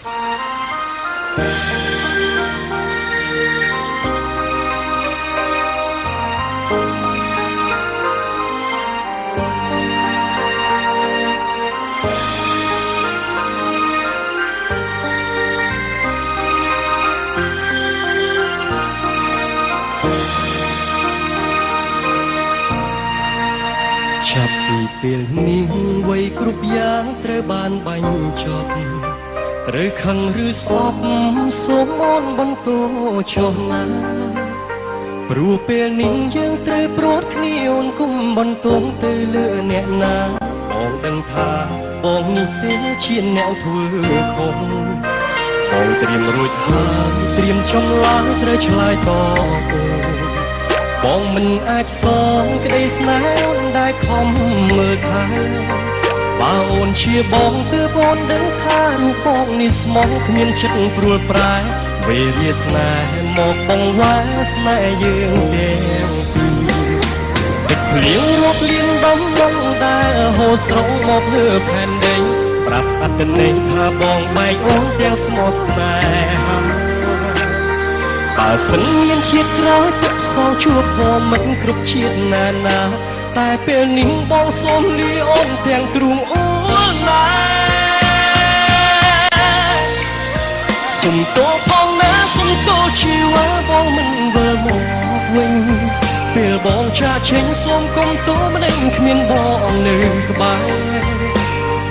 ចាប់ពីពេលនេះវ័យគ្រប់យ៉ាងត្រូវបានបាញ់ចប់ត្រូវខឹងឬស្អប់សូមអូនបន្តចុះណាព្រោះពេលនេះយើងត្រូវព្រាត់គ្នាអូនគុំបន្តទៅលើអ្នកណាបងដឹងថាបងនេះទេជាអ្នកធ្វើខុសបងត្រៀមរួចហើយត្រៀមចំឡាយត្រូវឆ្លើយតបបងមិនអាចសងក្តីស្នេហ៍អូនដែលខំមើលថែបើអូនជាបងគឺបងដឹងថារូបបងនេះស្មោះគ្មានចិត្តព្រួលប្រែវេលាស្នេហ៍មកបងវ៉ាស្នេហ៍យើងទាំងពីរទឹកភ្លៀងរាប់លានដំណងដែលហូរស្រង់មកលើផែនដីប្រាប់អត្តន័យថាបងបែកអូនទាំងស្មោះស្នេហាបើសិនមានជាតិក្រោយទឹកសងជួបបងមិនគ្រប់ជាតិណាណាតែពេលនេះបងសូមលាអូនទាំងទ្រូងអូនណាសុំទោសផងណាសុំទោសជីវ៉ាបងមិនវិលមកវិញពេលបងចាកចេញសូមកុំទោសម្ដេចគ្មានបងនៅក្បែរ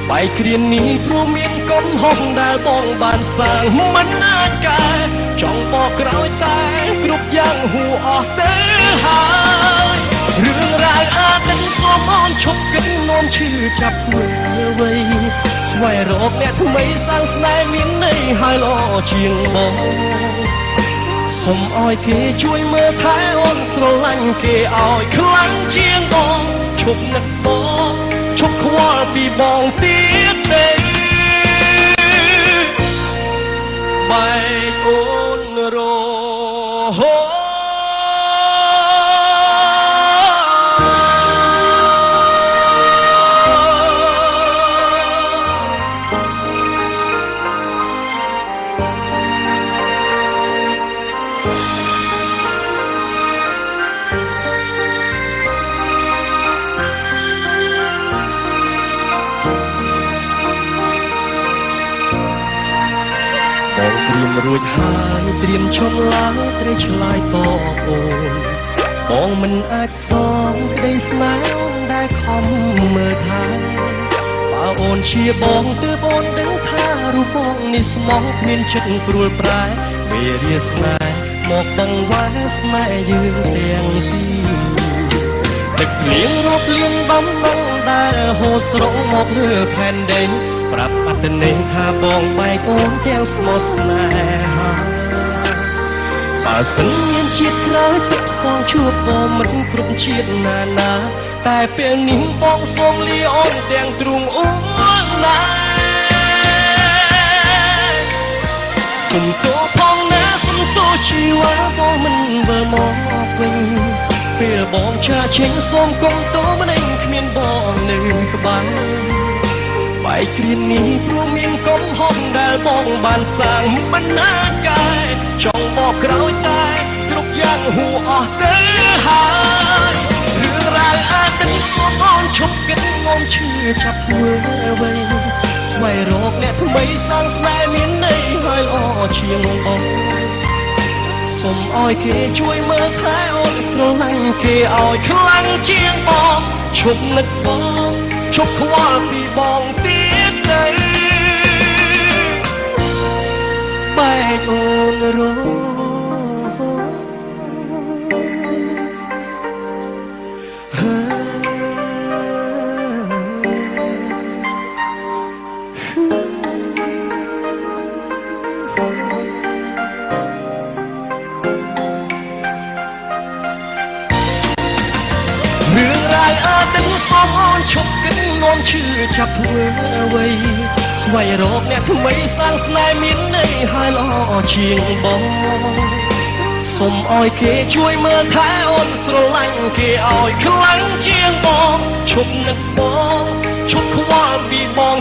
បែកគ្រានេះព្រោះមានកំហុសដែលបងបានសាងមិនអាចកែចង់បកក្រោយតែគ្រប់យ៉ាងហួអស់ទៅហើយរឿងរ៉ាវអាទិនសូមអូនឈប់គិតនោមឈឺចាប់មើលវ័យស្វែងរកអ្នកថ្មីសាងស្នេហ៍មានន័យហើយល្អជាងបងសូមឲ្យគេជួយមើលថែអូនស្រឡាញ់គេឲ្យខ្លាំងជាងបងឈប់នឹកបងឈប់ខ្វល់ពីបងទៀតទេបែកអូនរហូតបងត្រៀមរួចហើយត្រៀមឈប់ឡើងត្រូវឆ្លើយតបអូនបងមិនអាចសងក្តីស្នេហ៍អូនដែលខំមើលថែបើអូនជាបងទើបអូនដឹងថារូបបងនេះស្មោះគ្មានចិត្តព្រួលប្រែវេលាស្នេហ៍មកបងវ៉ាស្នេហ៍យើងទាំងពីរទឹកភ្លៀងរាប់លានដំណងដែលហូរស្រង់មកលើផែនដីប្រាប់អត្តន័យថាបងបែកអូនទាំងស្មោះស្នេហាបើសិនមានជាតិក្រោយទឹកសងជួបបងមិនគ្រប់ជាតិណាណាតែពេលនេះបងសូមលាអូនទាំងទ្រូងអូនណាសុំទោសផងណាសុំទោសជីវ៉ាបងមិនវិលមកវិញពេលបងចាកចេញសូមកុំទោសម្ដេចគ្មានបងនៅក្បែរបែកគ្រានេះព្រោះមានកំហុសដែលបងបានសាងមិនអាចកែចង់បកក្រោយតែគ្រប់យ៉ាងហួអស់ទៅហើយរឿងរ៉ាវអាទិនសូមអូនឈប់គិតងំឈឺចាប់មើលអ្វីស្វែងរកអ្នកថ្មីសាងស្នេហ៍មានន័យហើយល្អជាងបងសូមឲ្យគេជួយមើលថែអូនស្រឡាញ់គេឲ្យខ្លាំងជាងបងឈប់នឹកបងឈប់ខ្វល់ពីបងទៀតទៅបែកអូនរហូតរឿងរ៉ាវអាទិនសូមអូនឈប់គិតងំឈឺចាប់ធ្វើអ្វីស្វែងរកអ្នកថ្មីសាងស្នេហ៍មានន័យហើយល្អជាងបងសូមឲ្យគេជួយមើលថែអូនស្រឡាញ់គេឲ្យខ្លាំងជាងបងឈប់នឹកបងឈប់ខ្វល់ពីបង